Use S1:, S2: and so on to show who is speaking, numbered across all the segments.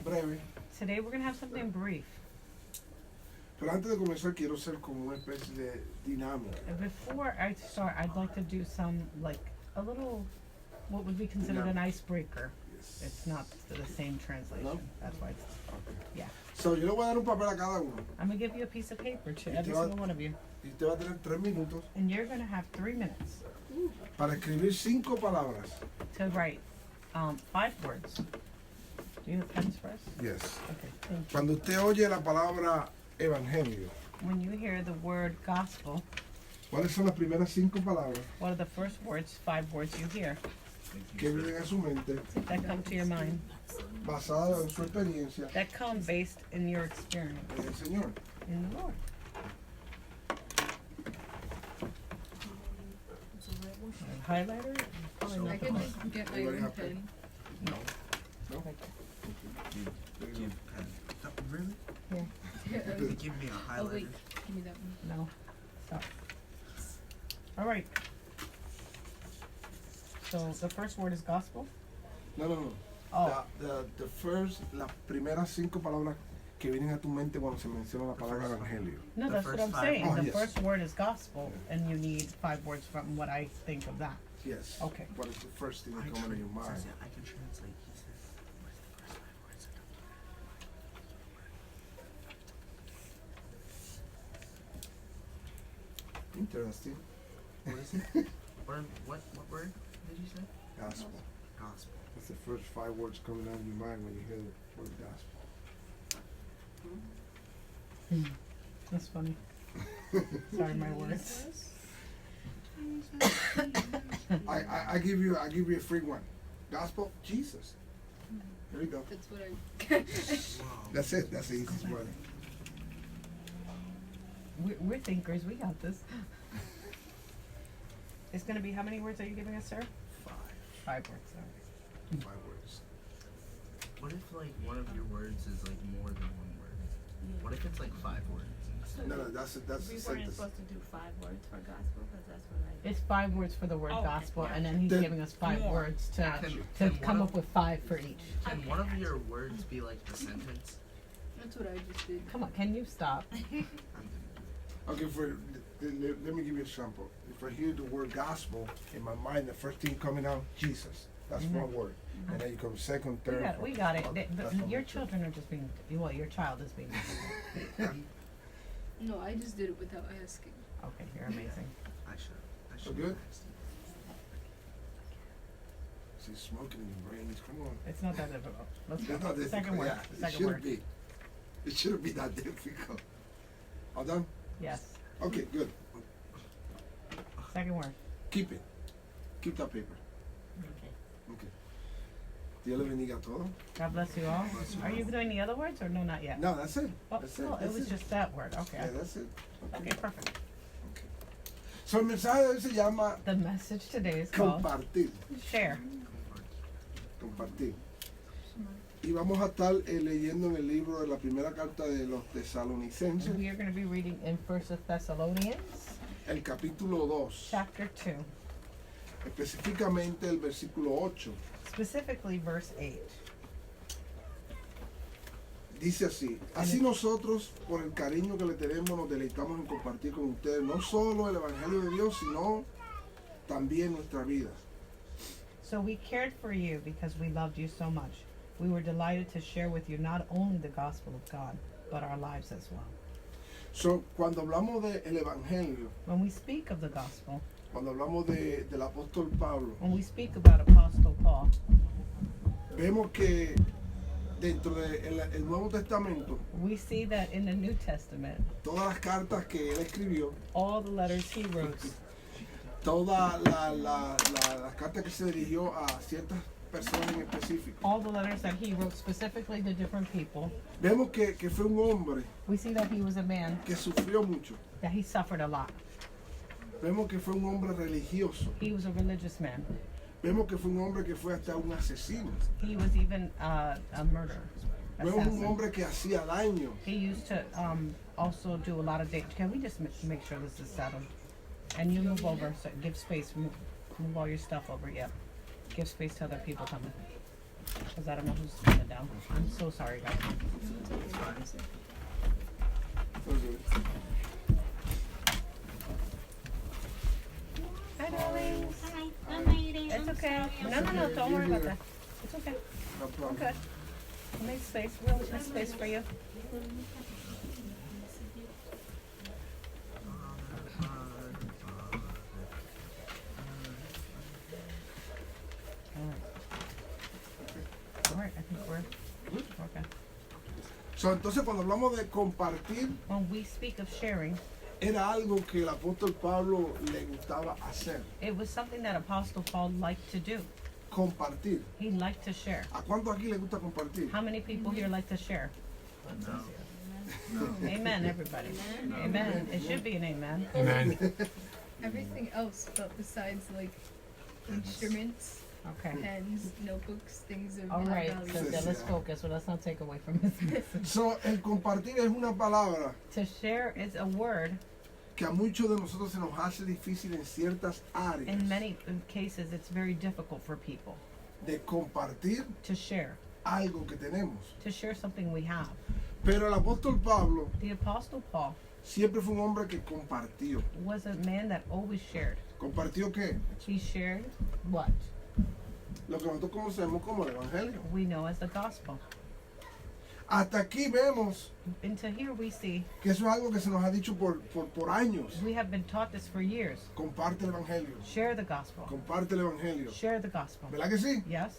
S1: breve.
S2: Today we're gonna have something brief.
S1: Pero antes de comenzar quiero ser como una especie de dinámica.
S2: Before I start, I'd like to do some, like, a little, what would be considered an icebreaker.
S1: Yes.
S2: It's not the same translation.
S1: No?
S2: That's why it's,
S1: Okay.
S2: yeah.
S1: So, yo le voy a dar un papel a cada uno.
S2: I'm gonna give you a piece of paper to
S1: Y
S2: every
S1: te va-
S2: single one of you.
S1: Y usted va a tener 3 minutos
S2: And you're gonna have 3 minutes
S1: para escribir 5 palabras.
S2: to write 5 words. Do you have pens for us?
S1: Yes.
S2: Okay, thank you.
S1: Cuando usted oye la palabra evangelio,
S2: When you hear the word gospel,
S1: ¿cuáles son las primeras 5 palabras
S2: what are the first words, 5 words you hear
S1: que vienen a su mente
S2: that come to your mind,
S1: basadas en su experiencia
S2: that come based in your experience
S1: en el Señor?
S2: in the Lord? A highlighter? Probably
S1: So-
S2: not
S3: I
S2: the
S3: could
S2: most.
S3: just get my
S1: Anybody
S3: own
S1: have
S3: pen.
S1: No?
S2: Okay.
S1: There you
S4: Really?
S2: Here.
S1: go.
S4: Give me a
S3: Oh
S4: highlighter.
S3: wait, give me that one.
S2: No. Stop. All right. So the first word is gospel.
S1: No, no, no.
S2: Oh,
S1: The first, las primeras 5 palabras que vienen a tu mente cuando se menciona la palabra
S4: first
S1: evangelio.
S2: no,
S4: the
S2: that's what
S4: first
S2: I'm
S4: 5
S2: saying.
S1: Oh,
S2: The
S1: yes.
S2: first word is gospel, and you need 5 words from what I think of that.
S1: Yes.
S2: Okay.
S1: What is the first thing that comes into your mind?
S4: I can translate. He says, what's the first 5 words?
S1: Interesting.
S4: What is it? what word did you say?
S1: Gospel.
S4: Gospel.
S1: That's the first 5 words coming out of your mind when you hear the word gospel.
S2: That's funny. Sorry, my words.
S1: I give you a free one. Gospel, Jesus. There you go.
S3: That's what I.
S4: Wow.
S1: That's it. That's the easiest one.
S2: We're thinkers. We got this. It's gonna be how many words are you giving us, sir?
S1: 5.
S2: 5 words. All right.
S1: 5 words.
S4: What if like one of your words is like more than one word? What if it's like 5 words?
S1: No, no, that's
S5: We
S1: the
S5: weren't
S1: sentence.
S5: supposed to do 5 words for gospel, because that's what I.
S2: It's 5 words for the word
S5: Oh, okay.
S2: gospel, and then he's
S1: Then-
S2: giving us 5
S5: More.
S2: words to
S4: Can
S2: come
S4: one
S2: up with 5 for each.
S4: Can
S5: Okay.
S4: one of your words be like the sentence?
S3: That's what I just did.
S2: Come on, can you stop?
S1: Okay, let me give you a sample. If I hear the word gospel, in my mind, the first thing coming out, Jesus. That's
S2: Mhm.
S1: one word. And then you come second,
S2: We
S1: third.
S2: got, we got it.
S1: fourth. That's
S2: Your
S1: one.
S2: children are just being, well, your child is being.
S3: No, I just did it without asking.
S2: Okay, you're amazing.
S4: I should.
S1: So good? She's smoking in your brain. Come on.
S2: It's not that difficult. Let's go.
S1: It's not difficult.
S2: Second word.
S1: Yeah, it
S2: Second
S1: shouldn't
S2: word.
S1: be. It shouldn't be that difficult. All done?
S2: Yes.
S1: Okay, good.
S2: Second word.
S1: Keep it. Keep that paper.
S2: Okay.
S1: Okay. Dios le bendiga a todos.
S2: God bless you all. Are you doing the other words or no, not yet?
S1: No, that's it.
S2: Oh,
S1: That's
S2: no,
S1: it.
S2: it
S1: That's
S2: was
S1: it.
S2: just that word. Okay.
S1: Yeah, that's it.
S2: Okay, perfect.
S1: Okay. So el mensaje de hoy se llama
S2: The message today is called
S1: compartir.
S2: Share.
S1: Compartir. Y vamos a estar leyendo en el libro de la primera carta de los tesalonicenses,
S2: We are going to be reading in First Thessalonians,
S1: el capítulo 2,
S2: chapter 2,
S1: específicamente el versículo 8.
S2: specifically verse 8.
S1: Dice así: así nosotros, por el cariño que le tenemos, nos deleitamos en compartir con ustedes no solo el Evangelio de Dios, sino también nuestra vida.
S2: So we cared for you because we loved you so much. We were delighted to share with you not only the gospel of God, but our lives as well.
S1: So, cuando hablamos del Evangelio,
S2: When we speak of the gospel,
S1: cuando hablamos del apóstol Pablo,
S2: when we speak about Apostle Paul,
S1: vemos que dentro del Nuevo Testamento,
S2: we see that in the New Testament,
S1: todas las cartas que él escribió,
S2: all the letters he wrote,
S1: todas las cartas que se dirigió a ciertas personas en específico,
S2: all the letters that he wrote specifically to different people,
S1: vemos que fue un hombre
S2: we see that he was a man,
S1: que sufrió mucho.
S2: that he suffered a lot.
S1: Vemos que fue un hombre religioso.
S2: He was a religious man.
S1: Vemos que fue un hombre que fue hasta un asesino.
S2: He was even a murderer.
S1: Vemos un
S2: Assassin.
S1: hombre que hacía daño.
S2: He used to also do a lot of dating. Can we just make sure this is settled? And you move over, so give space. Move all your stuff over. Yep. Give space to other people coming. Because I don't know who's sitting it down. I'm so sorry, guys.
S1: Okay.
S2: Hi, darlings.
S5: Hi, I'm waiting.
S2: It's
S5: I'm
S2: okay.
S5: sorry.
S2: No, don't worry about that. It's okay.
S1: No problem.
S2: Okay. We'll make space. We'll make space for you. All right, I think we're okay.
S1: So, entonces, cuando hablamos de compartir,
S2: When we speak of sharing,
S1: era algo que el apóstol Pablo le gustaba hacer.
S2: it was something that Apostle Paul liked to do.
S1: Compartir.
S2: He liked to share.
S1: ¿A cuánto aquí le gusta compartir?
S2: How many people here like to share? Amen, everybody. Amen. It should be an amen.
S6: Amen.
S3: Everything else, but besides like instruments,
S2: Okay.
S3: pens, notebooks, things of
S2: All right,
S3: value.
S2: so then let's focus. So let's not take away from this message.
S1: So, el compartir es una palabra
S2: To share is a word.
S1: que a muchos de nosotros se nos hace difícil en ciertas áreas
S2: In many cases, it's very difficult for people
S1: de compartir
S2: to share,
S1: algo que tenemos.
S2: to share something we have.
S1: Pero el apóstol Pablo
S2: The Apostle Paul
S1: siempre fue un hombre que compartió.
S2: was a man that always shared.
S1: ¿Compartió qué?
S2: He shared what
S1: Lo que nosotros conocemos como el Evangelio.
S2: we know as the gospel.
S1: Hasta aquí vemos
S2: Into here we see
S1: que eso es algo que se nos ha dicho por años.
S2: we have been taught this for years.
S1: Comparte el Evangelio.
S2: Share the gospel.
S1: Comparte el Evangelio.
S2: Share the gospel.
S1: ¿Verdad que sí?
S2: Yes,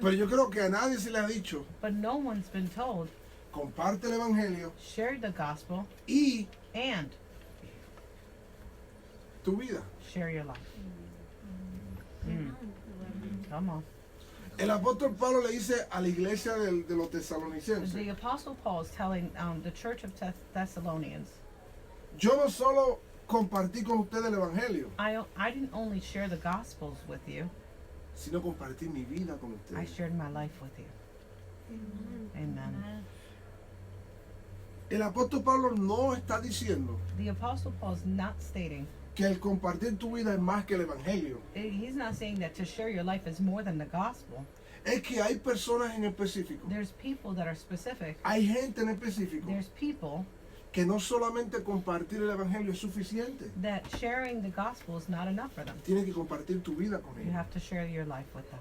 S1: Pero yo creo que a nadie se le ha dicho,
S2: but no one's been told
S1: comparte el Evangelio
S2: share the gospel
S1: y
S2: and
S1: tu vida.
S2: share your life. Come on.
S1: El apóstol Pablo le dice a la iglesia de los tesalonicenses,
S2: The Apostle Paul is telling the church of Thessalonians,
S1: yo no solo compartí con ustedes el Evangelio,
S2: I didn't only share the gospels with you,
S1: sino compartí mi vida con
S2: I
S1: ustedes.
S2: shared my life with you. Amen.
S1: El apóstol Pablo no está diciendo
S2: The Apostle Paul is not stating,
S1: que el compartir tu vida es más que el Evangelio.
S2: he's not saying that to share your life is more than the gospel.
S1: Es que hay personas en específico,
S2: There's people that are specific.
S1: hay gente en específico
S2: There's people
S1: que no solamente compartir el Evangelio es suficiente,
S2: that sharing the gospel is not enough for them.
S1: tienes que compartir tu vida con
S2: You
S1: ellos.
S2: have to share your life with them.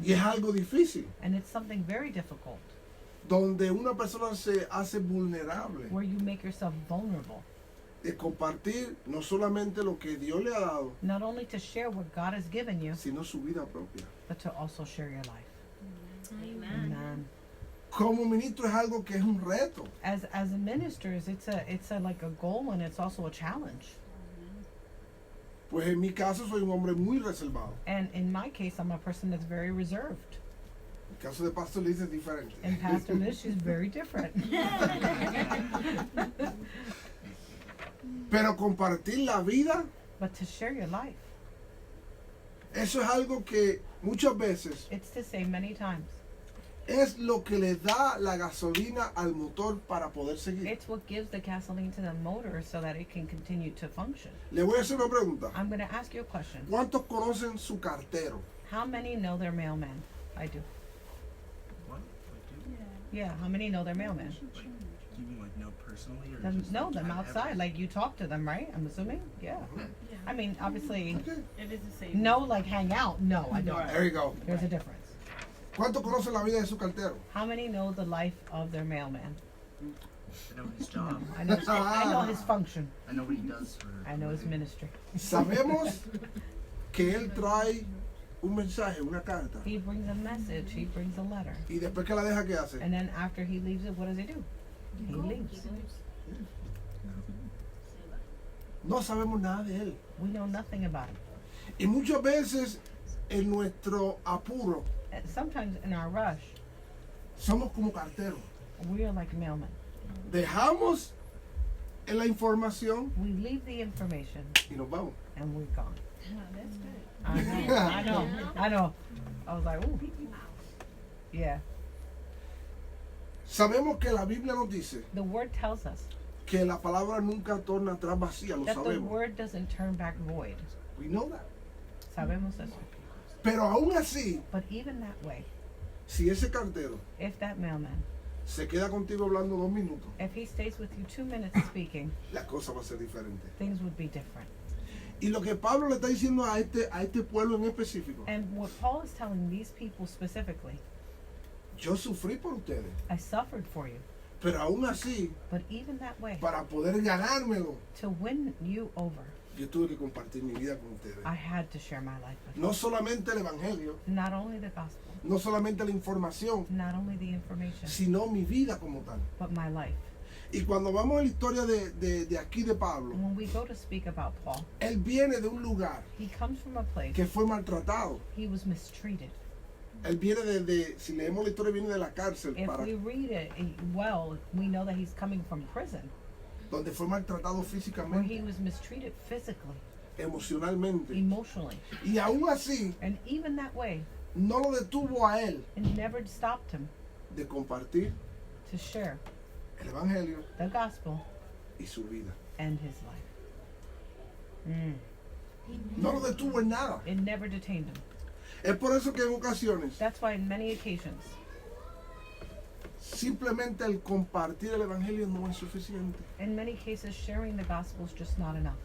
S1: Y es algo difícil,
S2: And it's something very difficult
S1: donde una persona se hace vulnerable
S2: where you make yourself vulnerable,
S1: de compartir no solamente lo que Dios le ha dado,
S2: not only to share what God has given you,
S1: sino su vida propia.
S2: but to also share your life.
S5: Amen.
S2: Amen.
S1: Como ministro es algo que es un reto.
S2: As a ministers, it's a like a goal and it's also a challenge.
S1: Pues en mi caso soy un hombre muy reservado.
S2: And in my case, I'm a person that's very reserved.
S1: En el caso de Pastor Liz es diferente.
S2: And Pastor Liz, she's very different.
S1: Pero compartir la vida,
S2: But to share your life,
S1: eso es algo que muchas veces
S2: it's to say many times,
S1: es lo que le da la gasolina al motor para poder seguir.
S2: it's what gives the gasoline to the motor so that it can continue to function.
S1: Le voy a hacer una pregunta.
S2: I'm going to ask you a question.
S1: ¿Cuántos conocen su cartero?
S2: How many know their mailman? I do.
S4: What? Like,
S2: Yeah, how many know their mailman?
S4: do you mean like know personally or
S2: Them,
S4: just
S2: know
S4: like,
S2: them
S4: have
S2: outside,
S4: it?
S2: like you talk to them, right? I'm assuming? Yeah. I mean, obviously,
S1: Okay.
S5: It is the same.
S2: no, like hang out. No, I don't.
S1: There you go.
S2: There's a difference.
S1: ¿Cuántos conocen la vida de su cartero?
S2: How many know the life of their mailman?
S4: I know his
S2: No,
S4: job.
S2: I know his function.
S4: I know what he does for.
S2: I know his ministry.
S1: Sabemos que él trae un mensaje, una carta,
S2: He brings a message. He brings a letter.
S1: y después que la deja, ¿qué hace?
S2: And then after he leaves it, what does he do? He leaves.
S1: No sabemos nada de él.
S2: We know nothing about him.
S1: Y muchas veces en nuestro apuro
S2: And sometimes in our rush,
S1: somos como carteros.
S2: we are like mailmen.
S1: Dejamos en la información
S2: We leave the information
S1: y nos vamos.
S2: and we're gone.
S5: That's good.
S2: I know. I was like, ooh. Yeah.
S1: Sabemos que la Biblia nos dice
S2: The word tells us
S1: que la palabra nunca torna atrás vacía, lo
S2: that the
S1: sabemos.
S2: word doesn't turn back void.
S1: We know that.
S2: Sabemos eso.
S1: Pero aún así,
S2: But even that way,
S1: si ese cartero
S2: if that mailman,
S1: se queda contigo hablando 2 minutos,
S2: if he stays with you 2 minutes speaking,
S1: la cosa va a ser diferente.
S2: things would be different.
S1: Y lo que Pablo le está diciendo a este pueblo en específico,
S2: And what Paul is telling these people specifically,
S1: yo sufrí por ustedes,
S2: I suffered for you,
S1: pero aún así,
S2: but even that way,
S1: para poder ganármelo,
S2: to win you over,
S1: yo tuve que compartir mi vida con ustedes.
S2: I had to share my life with
S1: No solamente el evangelio,
S2: you. Not only the gospel,
S1: no solamente la información,
S2: not only the information,
S1: sino mi vida como tal.
S2: but my life.
S1: Y cuando vamos a la historia de aquí de Pablo,
S2: And when we go to speak about Paul,
S1: él viene de un lugar
S2: he comes from a place
S1: que fue maltratado.
S2: he was mistreated.
S1: Él viene si leemos la historia, viene de la cárcel,
S2: If we read it well, we know that he's coming from prison,
S1: donde fue maltratado
S2: where
S1: físicamente,
S2: he was mistreated physically,
S1: emocionalmente.
S2: emotionally.
S1: Y aún así,
S2: And even that way,
S1: no lo detuvo a él
S2: it never stopped him
S1: de compartir
S2: to share
S1: el evangelio
S2: the gospel
S1: y su vida.
S2: and his life.
S1: No lo detuvo en nada.
S2: It never detained him.
S1: Es por eso que en ocasiones,
S2: That's why in many occasions,
S1: simplemente el compartir el evangelio no es suficiente.
S2: in many cases, sharing the gospel is just not enough.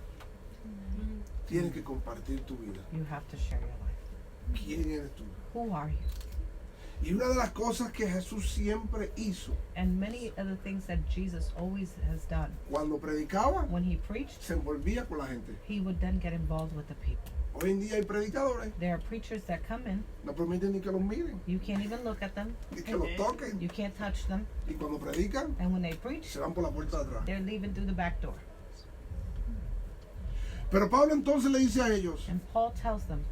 S1: Tienes que compartir tu vida.
S2: You have to share your life.
S1: ¿Quién eres tú?
S2: Who are you?
S1: Y una de las cosas que Jesús siempre hizo
S2: And many of the things that Jesus always has done,
S1: cuando predicaba,
S2: when he preached,
S1: se envolvía con la gente.
S2: he would then get involved with the people.
S1: Hoy en día hay predicadores,
S2: There are preachers that come in,
S1: no permiten ni que los miren,
S2: you can't even look at them,
S1: ni que los toquen.
S2: you can't touch them,
S1: Y cuando predican,
S2: and when they preach,
S1: se van por la puerta de atrás.
S2: they're leaving through the back door.
S1: Pero Pablo entonces le dice a ellos,
S2: And Paul tells them,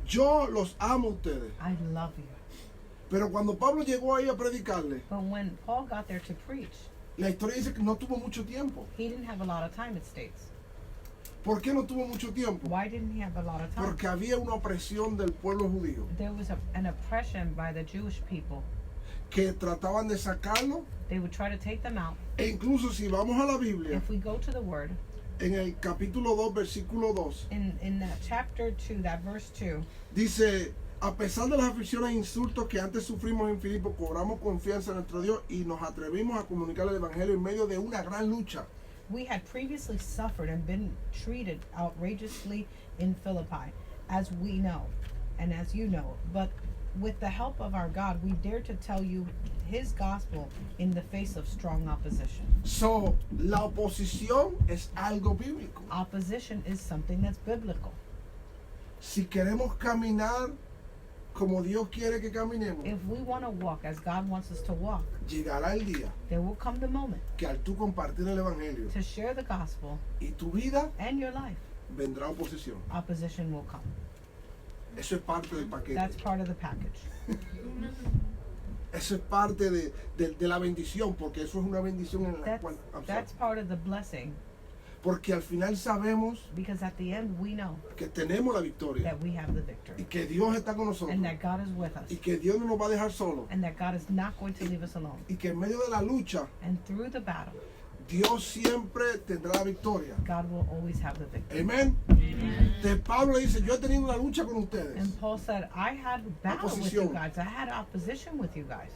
S1: yo los amo a ustedes.
S2: I love you.
S1: Pero cuando Pablo llegó ahí a predicarle,
S2: But when Paul got there to preach,
S1: la historia dice que no tuvo mucho tiempo.
S2: he didn't have a lot of time, it states.
S1: ¿Por qué no tuvo mucho tiempo?
S2: Why didn't he have a lot of time?
S1: Porque había una opresión del pueblo judío
S2: There was an oppression by the Jewish people.
S1: que trataban de sacarlo.
S2: They would try to take them out.
S1: E incluso si vamos a la Biblia,
S2: If we go to the word,
S1: en el capítulo 2, versículo 2,
S2: in that chapter 2, that verse 2,
S1: dice, a pesar de las aflicciones e insultos que antes sufrimos en Filipo, cobramos confianza en nuestro Dios y nos atrevimos a comunicar el Evangelio en medio de una gran lucha.
S2: we had previously suffered and been treated outrageously in Philippi, as we know, and as you know. But with the help of our God, we dare to tell you his gospel in the face of strong opposition.
S1: So, la oposición es algo bíblico.
S2: Opposition is something that's biblical.
S1: Si queremos caminar como Dios quiere que caminemos,
S2: If we want to walk as God wants us to walk,
S1: llegará el día
S2: there will come the moment
S1: que al tú compartir el Evangelio
S2: to share the gospel
S1: y tu vida,
S2: and your life,
S1: vendrá oposición.
S2: opposition will come.
S1: Eso es parte del
S2: That's
S1: paquete.
S2: part of the package.
S1: Eso es parte de la bendición, porque eso es una bendición en la
S2: That's,
S1: cual... I'm sorry.
S2: that's part of the blessing,
S1: Porque al final sabemos
S2: because at the end we know
S1: que tenemos la victoria
S2: that we have the
S1: y
S2: victory,
S1: que Dios está con nosotros
S2: and that God is with us,
S1: y que Dios no nos va a dejar solos
S2: and that God is not going to leave us alone.
S1: y que en medio de la lucha
S2: And through the battle,
S1: Dios siempre tendrá la victoria.
S2: God will always have the victory.
S1: Amén. De Pablo le dice, yo he tenido una lucha con ustedes.
S2: And Paul said, I had battle with you
S1: Oposición.
S2: guys. I had opposition with you guys.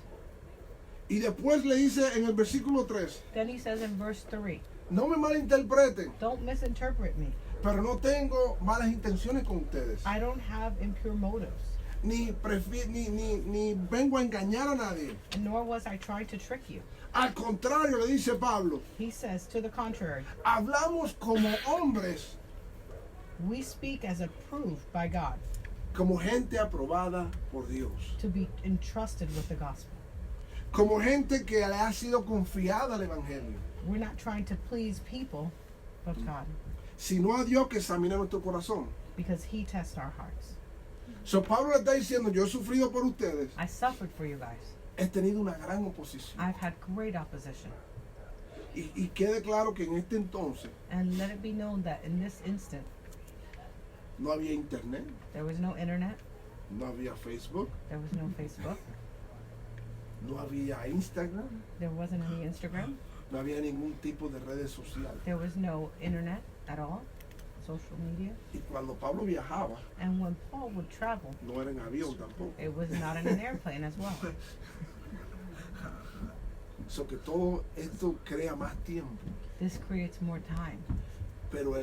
S1: Y después le dice en el versículo 3,
S2: Then he says in verse 3,
S1: no me malinterpreten,
S2: don't misinterpret me.
S1: pero no tengo malas intenciones con ustedes.
S2: I don't have impure motives,
S1: Ni vengo a engañar a nadie.
S2: and nor was I trying to trick you.
S1: Al contrario, le dice Pablo,
S2: He says, to the contrary,
S1: hablamos como hombres,
S2: we speak as approved by God,
S1: como gente aprobada por Dios.
S2: to be entrusted with the gospel.
S1: Como gente que le ha sido confiada el Evangelio.
S2: We're not trying to please people, but God,
S1: Sino a Dios que examina nuestro corazón.
S2: because he tests our hearts.
S1: So Pablo le está diciendo, yo he sufrido por ustedes.
S2: I suffered for you guys.
S1: He tenido una gran oposición.
S2: I've had great opposition.
S1: Y quede claro que en este entonces
S2: And let it be known that in this instant,
S1: no había internet,
S2: there was no internet,
S1: no había Facebook,
S2: there was no Facebook,
S1: no había Instagram,
S2: there wasn't any Instagram,
S1: no había ningún tipo de redes sociales.
S2: there was no internet at all. social media.
S1: Y cuando Pablo viajaba,
S2: And when Paul would travel,
S1: no era en avión tampoco.
S2: it was not in an airplane as well.
S1: So que todo esto crea más tiempo.
S2: This creates more time.
S1: Pero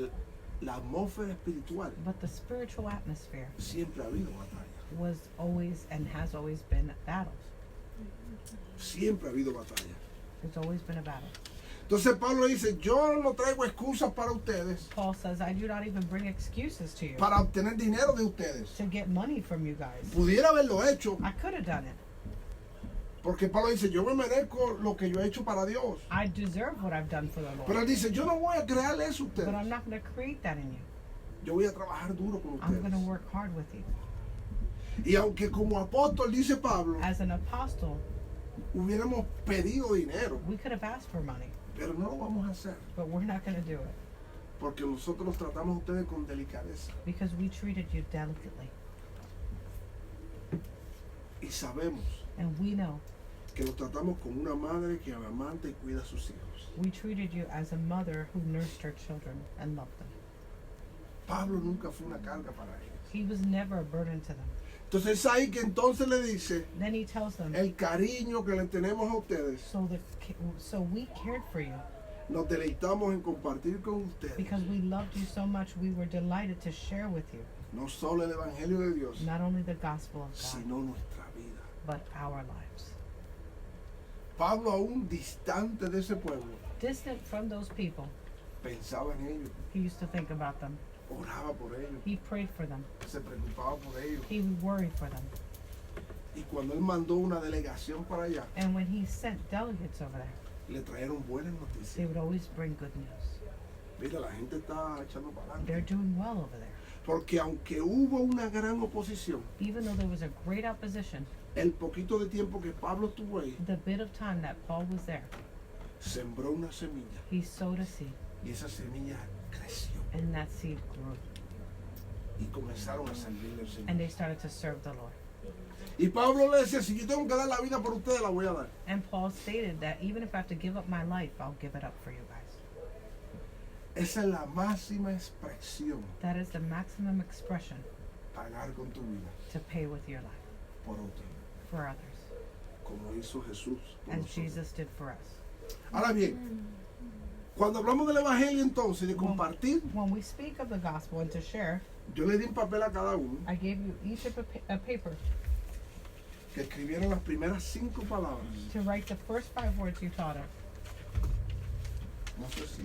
S1: la atmósfera espiritual
S2: But the spiritual atmosphere
S1: siempre ha habido batalla.
S2: was always and has always been battles.
S1: Siempre ha habido batalla.
S2: There's always been a battle.
S1: Entonces Pablo dice, yo no traigo excusas para ustedes,
S2: Paul says, I do not even bring excuses to you
S1: para obtener dinero de ustedes.
S2: to get money from you guys.
S1: Pudiera haberlo hecho,
S2: I could have done it.
S1: porque Pablo dice, yo me merezco lo que yo he hecho para Dios.
S2: I deserve what I've done for the
S1: Pero
S2: Lord.
S1: él dice, yo no voy a crearle eso a
S2: But
S1: ustedes.
S2: I'm not going to create that in you.
S1: Yo voy a trabajar duro con
S2: I'm going to
S1: ustedes.
S2: work hard with you.
S1: Y aunque como apóstol, dice Pablo,
S2: As an apostle,
S1: hubiéramos pedido dinero,
S2: we could have asked for money,
S1: pero no lo vamos a hacer,
S2: but we're not going to do it
S1: porque nosotros los tratamos a ustedes con delicadeza.
S2: because we treated you delicately.
S1: Y sabemos
S2: And we know
S1: que los tratamos como una madre que amante y cuida a sus hijos.
S2: we treated you as a mother who nursed her children and loved them.
S1: Pablo nunca fue una carga para ellos.
S2: He was never a burden to them.
S1: Entonces es ahí que entonces le dice,
S2: Then he tells them,
S1: el cariño que le tenemos a ustedes,
S2: so we cared for you
S1: nos deleitamos en compartir con ustedes
S2: because we loved you so much. We were delighted to share with you
S1: no solo el Evangelio de Dios,
S2: not only the gospel of God,
S1: sino nuestra vida.
S2: but our lives.
S1: Pablo, aún distante de ese pueblo,
S2: Distant from those people,
S1: pensaba en ellos,
S2: he used to think about them.
S1: oraba por ellos,
S2: He prayed for them.
S1: se preocupaba por ellos.
S2: He worried for them.
S1: Y cuando él mandó una delegación para allá,
S2: And when he sent delegates over there,
S1: le trajeron buenas
S2: they
S1: noticias.
S2: would always bring good news.
S1: Mira, la gente está echando para
S2: They're
S1: adelante.
S2: doing well over there.
S1: Porque aunque hubo una gran oposición,
S2: Even though there was a great opposition,
S1: el poquito de tiempo que Pablo estuvo ahí,
S2: the bit of time that Paul was there,
S1: sembró una semilla.
S2: he sowed a seed,
S1: Y esa semilla creció.
S2: and that seed grew.
S1: Y comenzaron a servirle al Señor.
S2: And they started to serve the Lord.
S1: Y Pablo le decía, si yo tengo que dar la vida por ustedes, la voy a dar.
S2: And Paul stated that even if I have to give up my life, I'll give it up for you guys.
S1: Esa es la máxima expresión,
S2: That is the maximum expression
S1: pagar con tu vida
S2: to pay with your life
S1: por otro,
S2: for others,
S1: como hizo Jesús por
S2: as
S1: nosotros.
S2: Jesus did for us.
S1: Ahora bien, cuando hablamos del Evangelio entonces, de compartir,
S2: When we speak of the gospel and to share,
S1: yo le di un papel a cada uno
S2: I gave you each a paper
S1: que escribieron las primeras 5 palabras.
S2: to write the first 5 words you thought of.
S1: No sé si...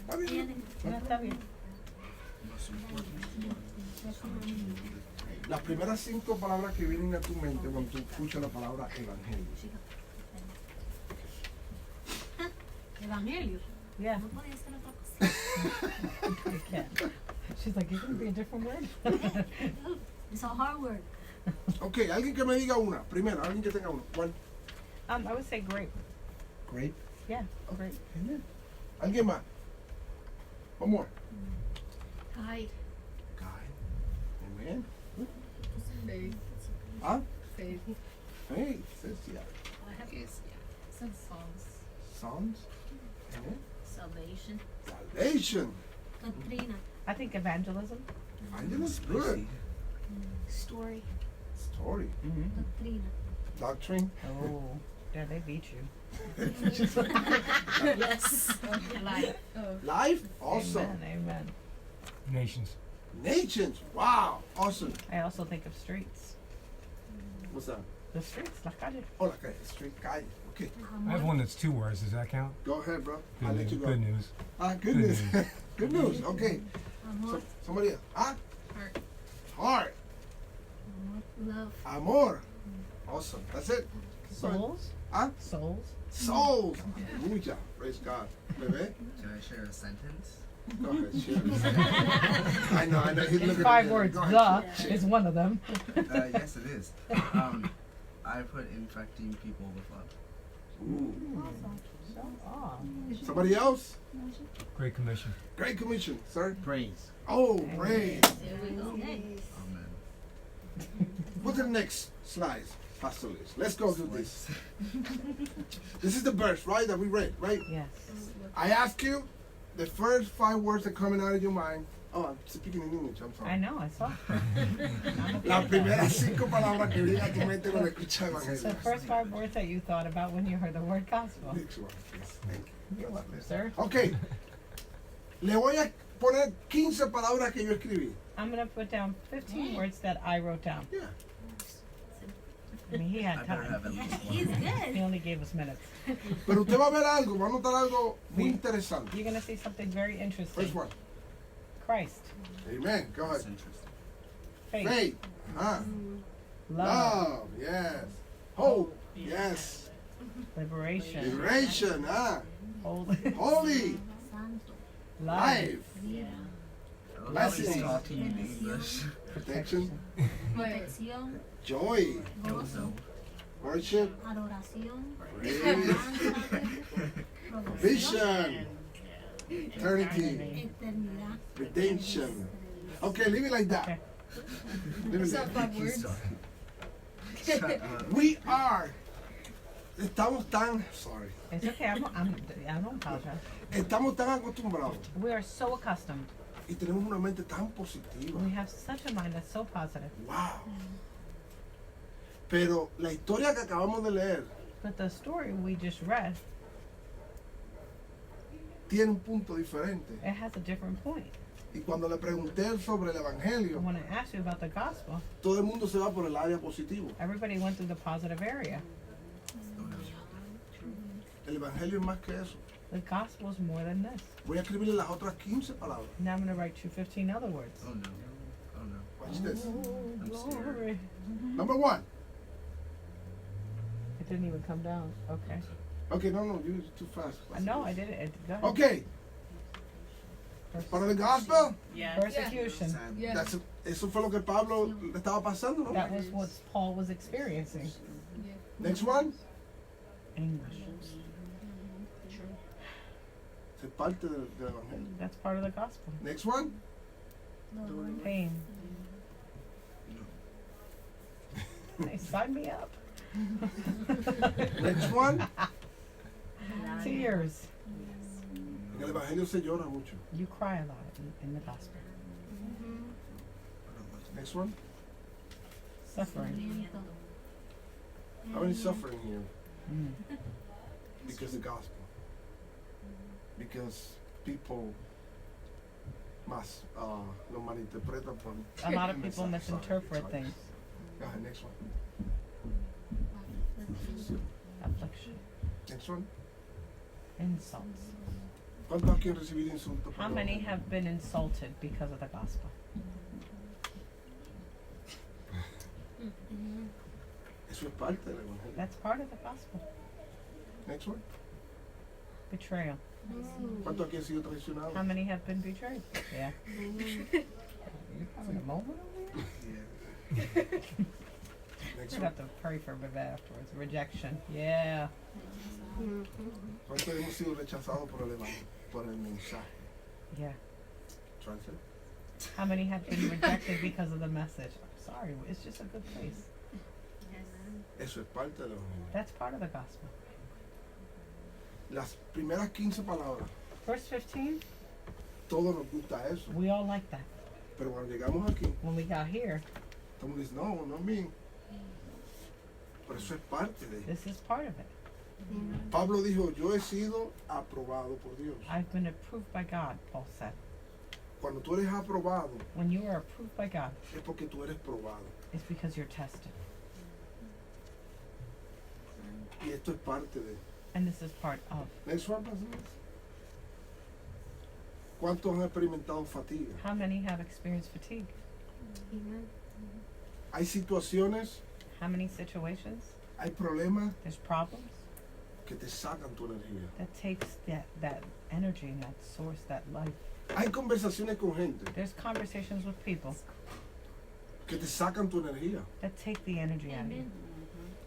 S1: Está bien.
S2: Yeah, está bien.
S1: Las primeras 5 palabras que vienen a tu mente cuando tú escuchas la palabra evangelio.
S5: Evangelio.
S2: Yeah,
S5: No podía ser otra cosa.
S2: you can. She's like, it can be a different word.
S5: It's a hard word.
S1: Ok, alguien que me diga una. Primero, alguien que tenga una. ¿Cuál?
S2: I would say grape.
S1: Grape.
S2: Yeah, grape.
S1: Amen. ¿Alguien más? One more.
S5: Ay,
S1: Guy. Amen.
S3: Faith.
S1: ¿Ah?
S3: Faith.
S1: Faith. Says yeah.
S5: I have
S3: Some songs.
S1: Psalms. Amen.
S5: salvation.
S1: Salvation.
S5: Doctrina.
S2: I think evangelism.
S1: Evangelist. Good.
S5: Story.
S1: Story.
S2: Mm-hmm.
S5: Doctrina.
S1: Doctrine.
S2: Oh, yeah, they beat you.
S5: Yes. Life.
S3: Oh,
S1: Life. Awesome.
S2: Amen, amen.
S6: Nations.
S1: Nations. Wow. Awesome.
S2: I also think of streets.
S1: What's that?
S2: The streets, la calle.
S1: Oh, la calle. Street calle. Okay.
S6: I have one that's 2 words. Does that count?
S1: Go ahead, bro.
S6: Good
S1: I'll let
S6: news.
S1: you go.
S6: Good news.
S1: Ah, good
S6: Good
S1: news.
S6: news.
S1: Good news. Okay.
S5: Amor.
S1: Somebody else. Ah?
S3: Heart.
S1: Heart.
S5: Love.
S1: Amor. Awesome. That's it.
S2: Souls?
S1: Huh?
S2: Souls?
S1: Souls. Mucha. Praise God. Bebé.
S4: Can I share a sentence?
S1: Go ahead, share. I know. He's looking at
S2: 5
S1: me.
S2: words.
S1: Go
S2: The
S1: ahead, share.
S2: is one of them.
S4: Yes, it is. I put infecting people with love.
S1: Ooh.
S2: Oh.
S1: Somebody else?
S6: Great Commission.
S1: Great Commission, sir.
S7: Praise.
S1: Oh, praise.
S5: There we go.
S4: Amen.
S1: What's the next slide? Pastor Liz. Let's go do this. This is the verse, right, that we read, right?
S2: Yes.
S1: I ask you the first 5 words that coming out of your mind. Oh, I'm speaking in English, I'm sorry.
S2: I know, I saw. I'm okay
S1: Las
S2: with that.
S1: primeras 5 palabras que vienen a tu mente cuando escuchas
S2: So
S1: evangelio.
S2: first 5 words that you thought about when you heard the word gospel.
S1: Next one, please. Thank you.
S2: You're welcome, sir.
S1: Ok. Le voy a poner 15 palabras que yo escribí.
S2: I'm gonna put down 15 words that I wrote down.
S1: Yeah.
S2: I mean, he
S4: I
S2: had
S4: better have
S2: time.
S4: at least
S5: He's
S4: one.
S2: He
S5: good.
S2: only gave us minutes.
S1: Pero usted va a ver algo, va a notar algo muy interesante.
S2: You're gonna see something very
S1: First
S2: interesting.
S1: one.
S2: Christ,
S1: Amen. Go
S4: That's
S1: ahead.
S4: interesting.
S2: faith,
S1: Faith. Uh-huh.
S2: love,
S1: Love. Yes. Hope. Yes.
S2: liberation,
S1: Liberation.
S2: holy,
S1: Holy.
S5: Santo.
S1: Life.
S5: Vida.
S4: I love how he's
S1: Blessing.
S4: talking in English.
S1: Protection.
S5: Protección.
S1: Joy.
S5: Gozo.
S1: Worship.
S5: Adoración.
S1: Praise.
S5: Alabanza. Provisión.
S1: Vision. Eternity.
S5: Eternidad.
S1: Redemption. Okay, leave it like that.
S2: Okay.
S1: Leave it
S3: Is
S1: like
S3: that
S1: that.
S3: 5 words?
S4: Shut up.
S1: We are. Estamos tan. Sorry.
S2: It's okay. I don't apologize.
S1: Estamos tan acostumbrados
S2: We are so accustomed.
S1: y tenemos una mente tan positiva.
S2: We have such a mind that's so positive.
S1: Wow. Pero la historia que acabamos de leer
S2: But the story we just read,
S1: tiene un punto diferente.
S2: it has a different point.
S1: Y cuando le pregunté sobre el evangelio,
S2: When I asked you about the gospel,
S1: todo el mundo se va por el área positivo.
S2: everybody went through the positive area.
S1: El evangelio es más que eso.
S2: The gospel is more than this.
S1: Voy a escribirle las otras 15 palabras.
S2: Now I'm going to write you 15 other words.
S4: Oh no. Oh no.
S1: Watch this.
S4: I'm scared.
S2: Glory.
S1: Number 1.
S2: It didn't even come down. Okay.
S1: Okay, no, you're too fast.
S2: No, I did it. Go ahead.
S1: Okay, para el gospel,
S2: Persecution.
S4: Sad.
S3: Yeah.
S1: eso fue lo que Pablo le estaba pasando, ¿no?
S2: That was what Paul was experiencing.
S3: Yeah.
S1: Next one,
S2: English.
S1: es parte del evangelio.
S2: That's part of the gospel.
S1: Next one,
S2: Pain. Hey, sign me up.
S1: next one.
S2: Tears.
S1: En el evangelio se llora mucho.
S2: You cry a lot in the gospel.
S1: Next one,
S2: Suffering.
S1: how many suffering here
S2: Mm.
S1: because the gospel? Because people más lo malinterpretan por.
S2: A lot of people
S1: Sorry,
S2: misinterpret
S1: sorry.
S2: things.
S1: Go ahead, next one.
S2: Affliction.
S1: Next one.
S2: Insults.
S1: ¿Cuántos aquí han recibido insultos?
S2: How many have been insulted because of the gospel?
S1: Eso es parte del evangelio.
S2: That's part of the gospel.
S1: Next one.
S2: Betrayal.
S1: ¿Cuántos aquí han sido traicionados?
S2: How many have been betrayed? Yeah. You having a moment over here?
S1: Next
S2: I
S1: one.
S2: have to pray for Viv afterwards. Rejection. Yeah.
S1: ¿Cuántos hemos sido rechazados por el evangelio? Por el mensaje.
S2: Yeah.
S1: Translate.
S2: How many have been rejected because of the message? I'm sorry. It's just a good place.
S1: Eso es parte del evangelio.
S2: That's part of the gospel.
S1: Las primeras 15 palabras,
S2: Verse 15,
S1: todos nos gusta eso.
S2: we all like that.
S1: Pero cuando llegamos aquí,
S2: When we got here,
S1: todo el mundo dice, no, no a mí. Pero eso es parte de.
S2: this is part of it.
S1: Pablo dijo, yo he sido aprobado por Dios.
S2: I've been approved by God, Paul said.
S1: Cuando tú eres aprobado,
S2: When you are approved by God,
S1: es porque tú eres probado.
S2: it's because you're tested.
S1: Y esto es parte de.
S2: And this is part of.
S1: Next one, Pastor Luis. ¿Cuántos han experimentado fatiga?
S2: How many have experienced fatigue?
S1: Hay situaciones,
S2: How many situations?
S1: hay problemas
S2: There's problems
S1: que te sacan tu energía.
S2: that takes that energy and that source, that life.
S1: Hay conversaciones con gente
S2: There's conversations with people
S1: que te sacan tu energía.
S2: that take the energy out of you.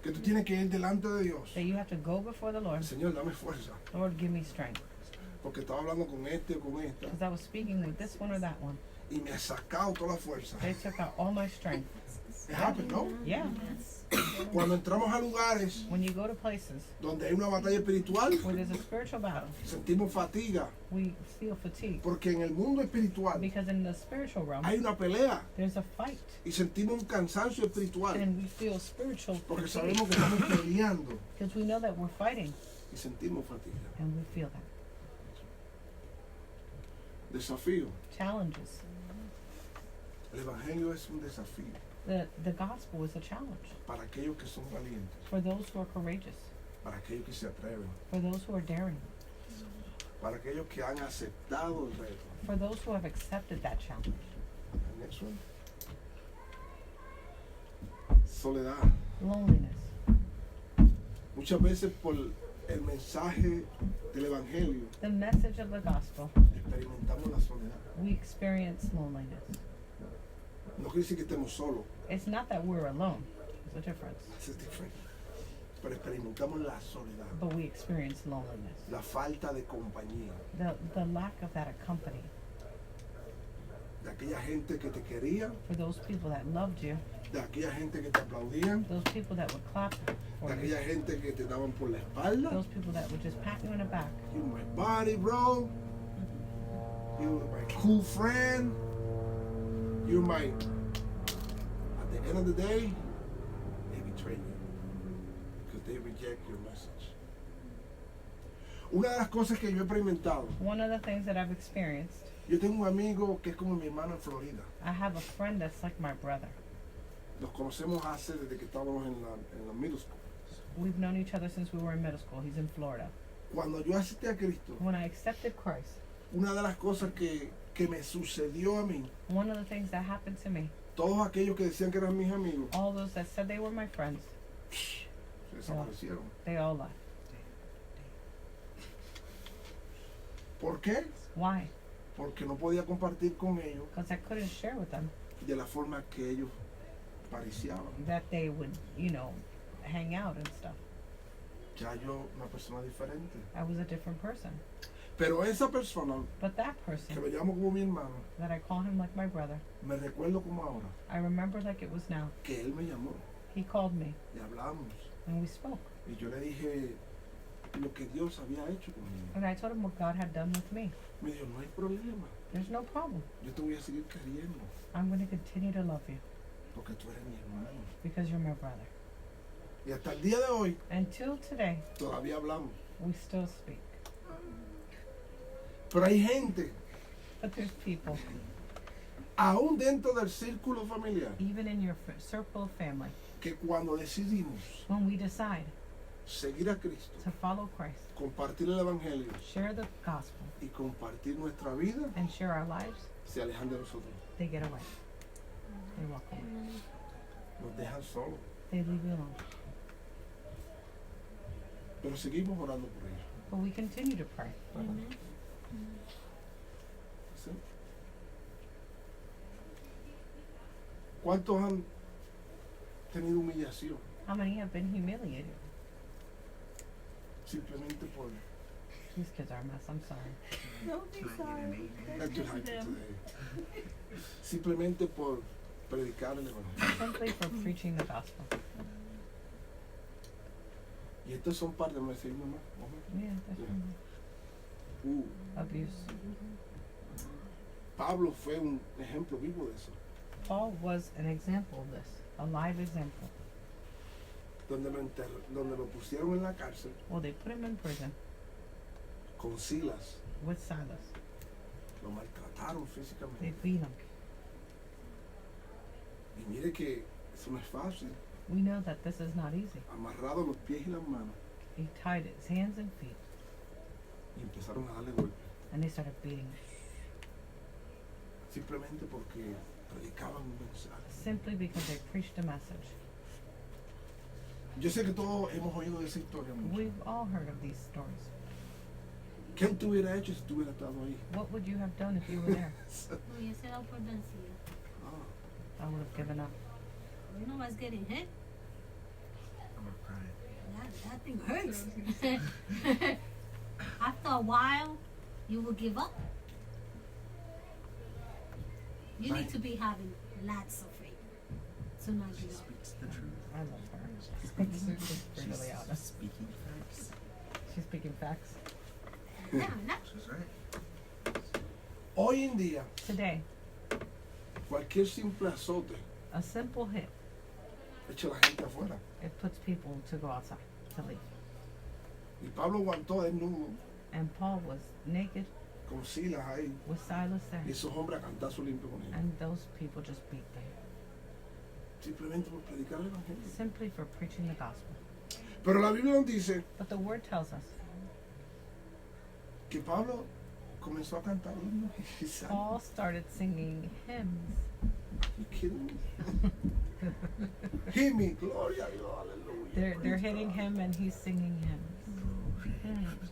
S1: Que tú tienes que ir delante de Dios.
S2: That you have to go before the Lord.
S1: Señor, dame fuerza.
S2: Lord, give me strength.
S1: porque estaba hablando con este o con esta
S2: because I was speaking with this one or that one.
S1: y me ha sacado toda la fuerza.
S2: They took out all my strength.
S1: It happened, ¿no?
S2: Yeah.
S1: Cuando entramos a lugares
S2: When you go to places
S1: donde hay una batalla espiritual,
S2: where there's a spiritual battle,
S1: sentimos fatiga,
S2: we feel fatigue.
S1: porque en el mundo espiritual
S2: Because in the spiritual realm,
S1: hay una pelea
S2: there's a fight.
S1: y sentimos un cansancio espiritual,
S2: And we feel spiritual
S1: porque
S2: fatigue.
S1: sabemos que estamos peleando
S2: Because we know that we're fighting.
S1: y sentimos fatiga.
S2: And we feel that.
S1: Desafío.
S2: Challenges.
S1: El evangelio es un desafío
S2: The gospel is a challenge
S1: para aquellos que son valientes,
S2: for those who are courageous,
S1: para aquellos que se atreven,
S2: for those who are daring,
S1: para aquellos que han aceptado el reto.
S2: for those who have accepted that challenge.
S1: The next one. Soledad.
S2: Loneliness.
S1: Muchas veces por el mensaje del evangelio
S2: The message of the gospel,
S1: experimentamos la soledad.
S2: we experience loneliness.
S1: No quiere decir que estemos solos,
S2: It's not that we're alone. There's a difference.
S1: eso es diferente. Pero experimentamos la soledad,
S2: But we experience loneliness.
S1: la falta de compañía,
S2: The lack of that accompany.
S1: de aquella gente que te quería,
S2: For those people that loved you,
S1: de aquella gente que te aplaudían,
S2: those people that would clap
S1: de
S2: for you,
S1: aquella gente que te daban por la espalda.
S2: those people that would just pat you in the back.
S1: You're my buddy, bro. You're my cool friend. You're my. At the end of the day, they betray you because they reject your message. Una de las cosas que yo he experimentado,
S2: One of the things that I've experienced,
S1: yo tengo un amigo que es como mi hermano en Florida.
S2: I have a friend that's like my brother.
S1: Nos conocemos hace desde que estábamos en la middle school.
S2: We've known each other since we were in middle school. He's in Florida.
S1: Cuando yo acepté a Cristo,
S2: When I accepted Christ,
S1: una de las cosas que me sucedió a mí,
S2: one of the things that happened to me,
S1: todos aquellos que decían que eran mis amigos,
S2: all those that said they were my friends,
S1: se desaparecieron.
S2: they all left.
S1: ¿Por qué?
S2: Why?
S1: Porque no podía compartir con ellos
S2: Because I couldn't share with them
S1: de la forma que ellos pariciaban.
S2: that they would, hang out and stuff.
S1: Ya yo, una persona diferente.
S2: I was a different person.
S1: Pero esa persona,
S2: But that
S1: que
S2: person,
S1: lo llamo como mi hermano,
S2: that I call him like my brother,
S1: me recuerdo como ahora,
S2: I remember like it was now.
S1: que él me llamó
S2: He called me
S1: y hablamos.
S2: and we spoke.
S1: Y yo le dije lo que Dios había hecho conmigo.
S2: And I told him what God had done with me.
S1: Me dijo, no hay problema,
S2: There's no problem.
S1: yo te voy a seguir queriendo,
S2: I'm going to continue to love you
S1: porque tú eres mi hermano.
S2: because you're my brother.
S1: Y hasta el día de hoy,
S2: Until today,
S1: todavía hablamos.
S2: we still speak.
S1: Pero hay gente,
S2: But there's people,
S1: aún dentro del círculo familiar,
S2: even in your circle of family,
S1: que cuando decidimos
S2: when we decide
S1: seguir a Cristo,
S2: to follow Christ,
S1: compartir el Evangelio
S2: share the gospel,
S1: y compartir nuestra vida,
S2: and share our lives,
S1: se alejan de nosotros.
S2: they get away. They walk away.
S1: Nos dejan solos.
S2: They leave you alone.
S1: Pero seguimos orando por ellos.
S2: But we continue to pray.
S1: ¿Sí? ¿Cuántos han tenido humillación
S2: How many have been humiliated?
S1: simplemente por
S2: These kids are a mess. I'm sorry.
S5: Don't be sorry.
S1: That's too high today. Simplemente por predicar el Evangelio.
S2: Simply for preaching the gospel.
S1: Y estos son parte de nuestra mamá.
S2: Yeah, that's
S1: Yeah.
S2: right. Abuse.
S1: Pablo fue un ejemplo vivo de eso.
S2: Paul was an example of this, a live example.
S1: Donde lo pusieron en la cárcel
S2: Well, they put him in prison
S1: con Silas.
S2: with Silas.
S1: Lo maltrataron
S2: They
S1: físicamente.
S2: beat him.
S1: Y mire que eso no es fácil.
S2: We know that this is not easy.
S1: Amarrado los pies y las manos.
S2: He tied his hands and feet,
S1: Y empezaron a darle golpes.
S2: and they started beating him
S1: Simplemente porque predicaban un mensaje.
S2: simply because they preached a message.
S1: Yo sé que todos hemos oído de esa historia mucho.
S2: We've all heard of these stories.
S1: ¿Qué tú hubieras hecho si tú hubieras estado ahí?
S2: What would you have done if you were there?
S5: Hubiese dado por vencido.
S1: Ah,
S2: I would have given up.
S5: You know what's getting hit?
S4: I'm gonna cry.
S5: That thing hurts. After a while, you will give up. You
S1: Right.
S5: need to be having lots of faith to not
S4: She
S5: give up.
S4: speaks the truth.
S2: I love her. She's brutally honest.
S4: Speaking facts.
S2: She's speaking facts.
S5: Yeah, no.
S4: She's right.
S1: Hoy en día,
S2: Today,
S1: cualquier simple azote
S2: a simple hit,
S1: echa a la gente afuera.
S2: it puts people to go outside, to leave.
S1: Y Pablo aguantó desnudo
S2: And Paul was naked
S1: con Silas ahí.
S2: with Silas there.
S1: Y esos hombres a cantar su limpio con él.
S2: And those people just beat them.
S1: Simplemente por predicar el evangelio.
S2: Simply for preaching the gospel.
S1: Pero la Biblia nos dice
S2: But the word tells us
S1: que Pablo comenzó a cantar himnos y
S2: Paul started singing hymns.
S1: You kidding me? Hear me, gloria a Dios, aleluya.
S2: They're
S1: Praise
S2: hitting
S1: God.
S2: him and he's singing hymns. Hymns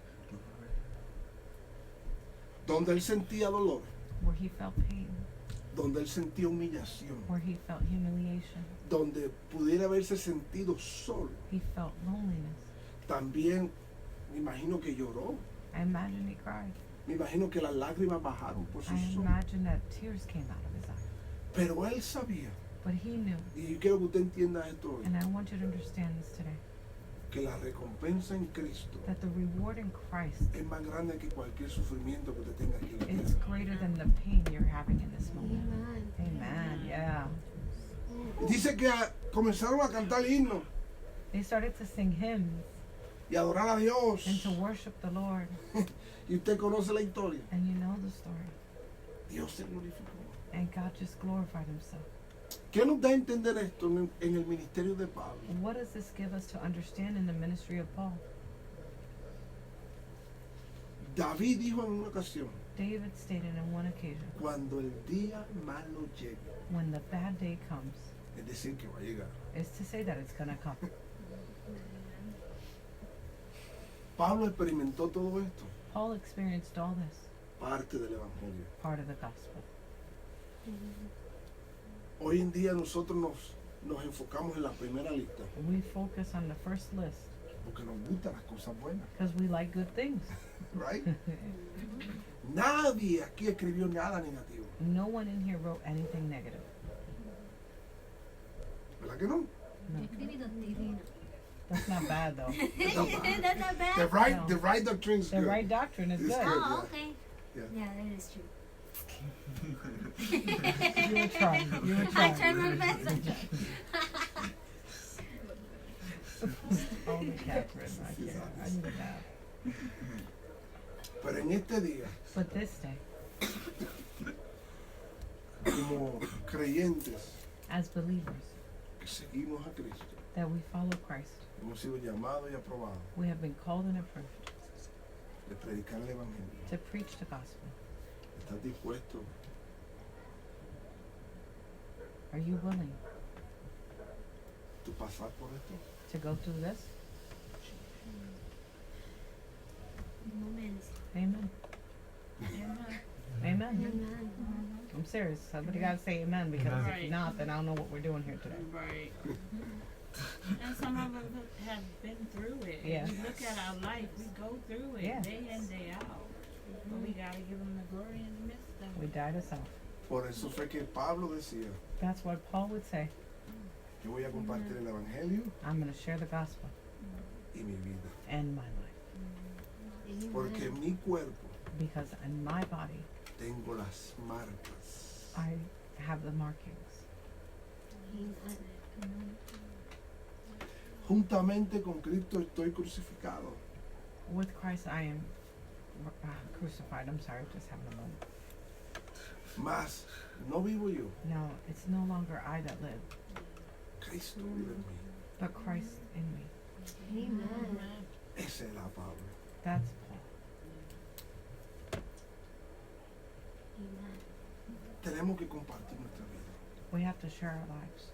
S1: Donde él sentía dolor,
S2: where he felt pain,
S1: donde él sentía humillación,
S2: where he felt humiliation,
S1: donde pudiera haberse sentido solo.
S2: he felt loneliness.
S1: También me imagino que lloró.
S2: I imagine he cried.
S1: Me imagino que las lágrimas bajaron por
S2: I
S1: sus ojos.
S2: imagine that tears came out of his eyes.
S1: Pero él sabía,
S2: But he knew,
S1: y yo quiero que usted entienda esto hoy,
S2: and I want you to understand this today,
S1: que la recompensa en Cristo
S2: that the reward in Christ
S1: es más grande que cualquier sufrimiento que usted tenga aquí en la
S2: is
S1: tierra.
S2: greater than the pain you're having in this moment.
S5: Amen.
S2: Amen. Yeah.
S1: Y dice que comenzaron a cantar himnos
S2: They started to sing hymns
S1: y adorar a Dios.
S2: and to worship the Lord.
S1: Y usted conoce la historia.
S2: And you know the story.
S1: Dios se glorificó.
S2: And God just glorified himself.
S1: ¿Qué nos da a entender esto en el ministerio de Pablo?
S2: What does this give us to understand in the ministry of Paul?
S1: David dijo en una ocasión,
S2: David stated on one occasion,
S1: cuando el día malo llegue,
S2: when the bad day comes,
S1: es decir, que va a llegar.
S2: is to say that it's going to come.
S1: Pablo experimentó todo esto,
S2: Paul experienced all this,
S1: parte del Evangelio.
S2: part of the gospel.
S1: Hoy en día nosotros nos enfocamos en la primera lista,
S2: We focus on the first list
S1: porque nos gustan las cosas buenas,
S2: because we like good things.
S1: right? Nadie aquí escribió nada negativo,
S2: No one in here wrote anything negative.
S1: ¿verdad que no?
S2: No,
S5: Escribido divino.
S2: that's not bad though.
S5: That's not bad.
S1: The right doctrine is
S2: The
S1: good.
S2: right doctrine is
S1: It's
S2: good.
S1: good.
S5: Oh,
S1: yeah.
S5: okay.
S1: Yeah.
S5: Yeah, that is true.
S2: You were trying. You were
S5: I
S2: trying.
S5: tried my best.
S2: Only Catherine. I can't. I need a nap.
S1: Pero en este día,
S2: But this day,
S1: como creyentes
S2: as believers,
S1: que seguimos a Cristo,
S2: that we follow Christ,
S1: hemos sido llamados y aprobados
S2: we have been called and approved
S1: de predicar el Evangelio.
S2: to preach the gospel.
S1: ¿Estás dispuesto
S2: Are you willing
S1: a pasar por esto?
S2: to go through this?
S5: Moments.
S2: Amen. Amen.
S5: Amen.
S2: I'm serious. Somebody gotta say amen because
S6: Amen.
S2: if
S3: Right.
S2: not, then I don't know what we're doing here today.
S3: Right. And some of us have been through it.
S2: Yeah.
S3: We look at our life, we go through it
S2: Yeah.
S3: day in, day out. But we gotta give him the glory in the midst of
S2: We
S3: it.
S2: die to self.
S1: Por eso fue que Pablo decía,
S2: That's what Paul would say.
S1: yo voy a compartir el Evangelio
S2: I'm gonna share the gospel
S1: y mi vida.
S2: and my life.
S1: Porque en mi cuerpo
S2: Because in my body,
S1: tengo las marcas.
S2: I have the markings.
S1: Juntamente con Cristo estoy crucificado.
S2: With Christ, I am crucified. I'm sorry, just having a moment.
S1: Mas no vivo yo,
S2: No, it's no longer I that live,
S1: Cristo vive en mí.
S2: but Christ in me.
S5: Amen.
S1: Esa es la Pablo.
S2: That's Paul.
S5: Amen.
S1: Tenemos que compartir nuestra vida
S2: We have to share our lives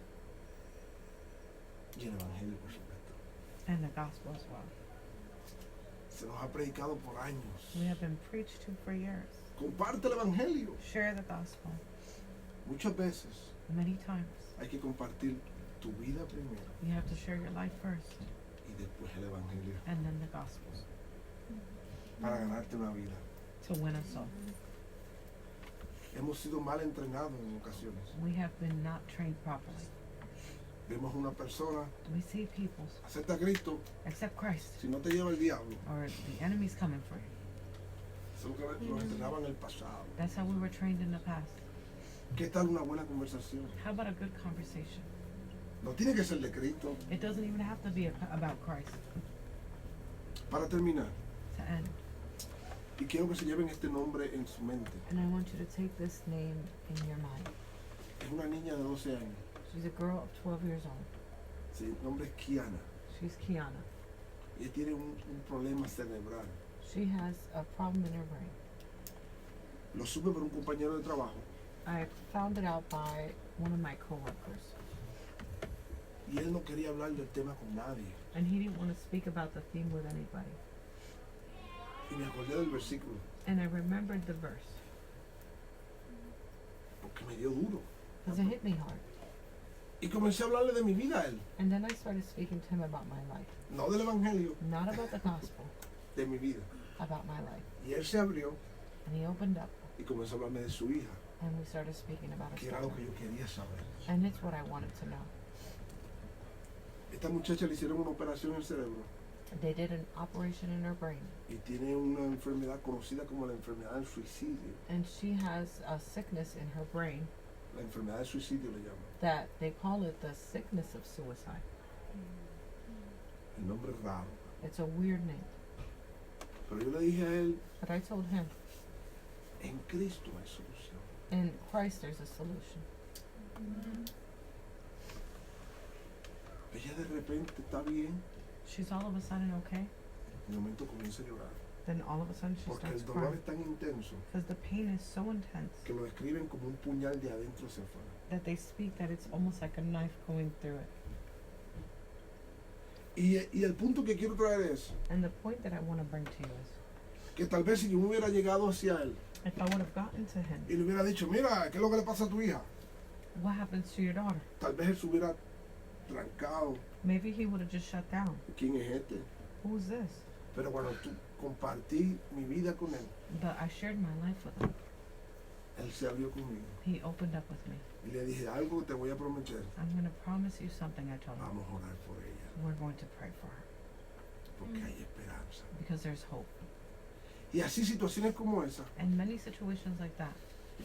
S1: y el Evangelio, por supuesto.
S2: and the gospel as well.
S1: Se nos ha predicado por años.
S2: We have been preached to for years.
S1: Comparte el Evangelio.
S2: Share the gospel.
S1: Muchas veces
S2: Many times,
S1: hay que compartir tu vida primero
S2: you have to share your life first
S1: y después el Evangelio
S2: and then the gospel
S1: para ganarte una vida.
S2: to win a soul.
S1: Hemos sido mal entrenados en ocasiones.
S2: We have been not trained properly.
S1: Vemos una persona,
S2: We see people
S1: acepta a Cristo,
S2: accept Christ,
S1: si no te lleva el diablo.
S2: or the enemy's coming for you.
S1: Eso es lo que nos entrenaban en el pasado.
S2: That's how we were trained in the past.
S1: ¿Qué tal una buena conversación?
S2: How about a good conversation?
S1: No tiene que ser de Cristo.
S2: It doesn't even have to be about Christ.
S1: Para terminar,
S2: To end.
S1: y quiero que se lleven este nombre en su mente.
S2: And I want you to take this name in your mind.
S1: Es una niña de 12 años.
S2: She's a girl of 12 years old.
S1: Sí, el nombre es Kiana.
S2: She's Kiana.
S1: Y ella tiene un problema cerebral.
S2: She has a problem in her brain.
S1: Lo supe por un compañero de trabajo.
S2: I found it out by one of my coworkers.
S1: Y él no quería hablar del tema con nadie.
S2: And he didn't want to speak about the theme with anybody.
S1: Y me acordé del versículo.
S2: And I remembered the verse.
S1: Porque me dio duro.
S2: Because it hit me hard.
S1: Y comencé a hablarle de mi vida a él.
S2: And then I started speaking to him about my life.
S1: No del evangelio,
S2: Not about the gospel,
S1: de mi vida.
S2: about my life.
S1: Y él se abrió
S2: And he opened up
S1: y comenzó a hablarme de su hija.
S2: and we started speaking about his
S1: Que era lo que
S2: daughter.
S1: yo quería saber.
S2: And it's what I wanted to know.
S1: Esta muchacha le hicieron una operación en el cerebro.
S2: They did an operation in her brain.
S1: Y tiene una enfermedad conocida como la enfermedad del suicidio.
S2: And she has a sickness in her brain
S1: La enfermedad del suicidio le llaman.
S2: that they call it the sickness of suicide.
S1: El nombre es raro.
S2: It's a weird name.
S1: Pero yo le dije a él,
S2: But I told him,
S1: en Cristo hay solución.
S2: in Christ there's a solution.
S1: Ella de repente está bien.
S2: She's all of a sudden okay.
S1: En un momento comienza a llorar.
S2: Then all of a sudden she
S1: Porque
S2: starts
S1: el dolor
S2: crying.
S1: es tan intenso
S2: Because the pain is so intense
S1: que lo describen como un puñal de adentro hacia afuera.
S2: that they speak that it's almost like a knife going through it.
S1: Y el punto que quiero traer es
S2: And the point that I want to bring to you is,
S1: que tal vez si yo me hubiera llegado hacia él
S2: if I would have gotten to him,
S1: y le hubiera dicho, mira, ¿qué es lo que le pasa a tu hija?
S2: what happens to your daughter?
S1: Tal vez él se hubiera trancado.
S2: Maybe he would have just shut down.
S1: ¿Quién es este?
S2: Who's this?
S1: Pero cuando tú compartí mi vida con él,
S2: But I shared my life with him.
S1: él se abrió conmigo.
S2: He opened up with me.
S1: Y le dije, algo te voy a prometer.
S2: I'm going to promise you something, I told him.
S1: Vamos a orar por ella.
S2: We're going to pray for her
S1: Porque hay esperanza.
S2: because there's hope.
S1: Y así situaciones como esa,
S2: And many situations like that,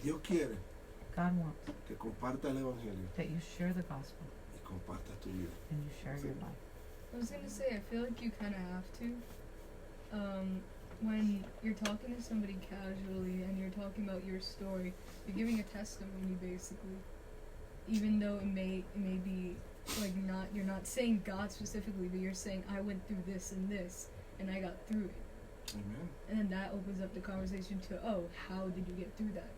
S1: Dios quiere
S2: God wants
S1: que compartas el evangelio
S2: that you share the gospel
S1: y compartas tu vida.
S2: and you share your life.
S7: I was gonna say, I feel like you kind of have to. When you're talking to somebody casually and you're talking about your story, you're giving a testimony basically. Even though it may be like not, you're not saying God specifically, but you're saying I went through this and I got through it.
S1: Amén.
S7: And then that opens up the conversation to, oh, how did you get through that?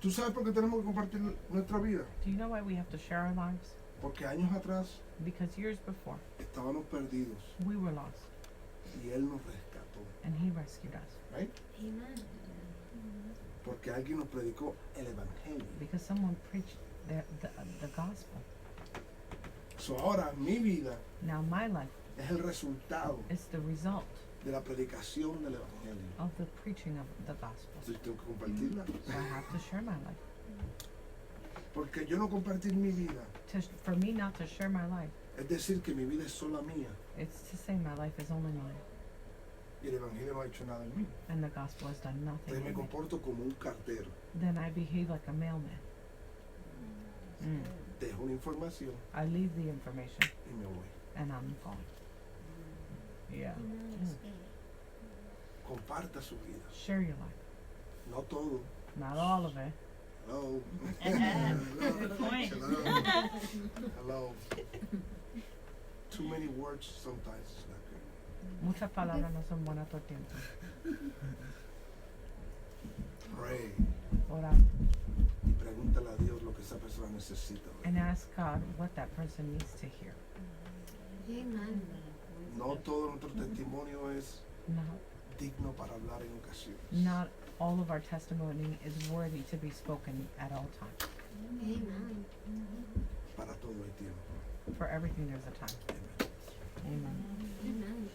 S1: ¿Tú sabes por qué tenemos que compartir nuestra vida?
S2: Do you know why we have to share our lives?
S1: Porque años atrás
S2: Because years before,
S1: estábamos perdidos
S2: we were lost
S1: y Él nos rescató.
S2: and He rescued us.
S1: Right?
S5: Amen.
S1: Porque alguien nos predicó el evangelio.
S2: Because someone preached the gospel.
S1: So ahora mi vida
S2: Now my life
S1: es el resultado
S2: is the result
S1: de la predicación del evangelio.
S2: of the preaching of the gospel.
S1: Entonces tengo que compartirla.
S2: So I have to share my life.
S1: Porque yo no compartir mi vida
S2: For me not to share my life,
S1: es decir que mi vida es sola mía
S2: it's to say my life is only mine
S1: y el evangelio no ha hecho nada en mí.
S2: and the gospel has done nothing
S1: Entonces me
S2: in me.
S1: comporto como un cartero.
S2: Then I behave like a mailman.
S1: Dejo una información
S2: I leave the information
S1: y me voy.
S2: and I'm gone. Yeah.
S5: Amen.
S1: Comparta su vida.
S2: Share your life.
S1: No todo.
S2: Not all of it.
S1: Hello.
S3: Good point.
S1: Hello. Hello. Too many words sometimes is not good.
S2: Muchas palabras no son buenas todo el tiempo.
S1: Pray.
S2: Orar
S1: Y pregúntale a Dios lo que esa persona necesita.
S2: and ask God what that person needs to hear.
S5: Amen.
S1: No todo nuestro testimonio es
S2: Not,
S1: digno para hablar en ocasiones.
S2: not all of our testimony is worthy to be spoken at all times.
S5: Amen.
S1: Para todo hay tiempo.
S2: For everything there's a time.
S1: Amen.
S2: Amen.
S5: Amen.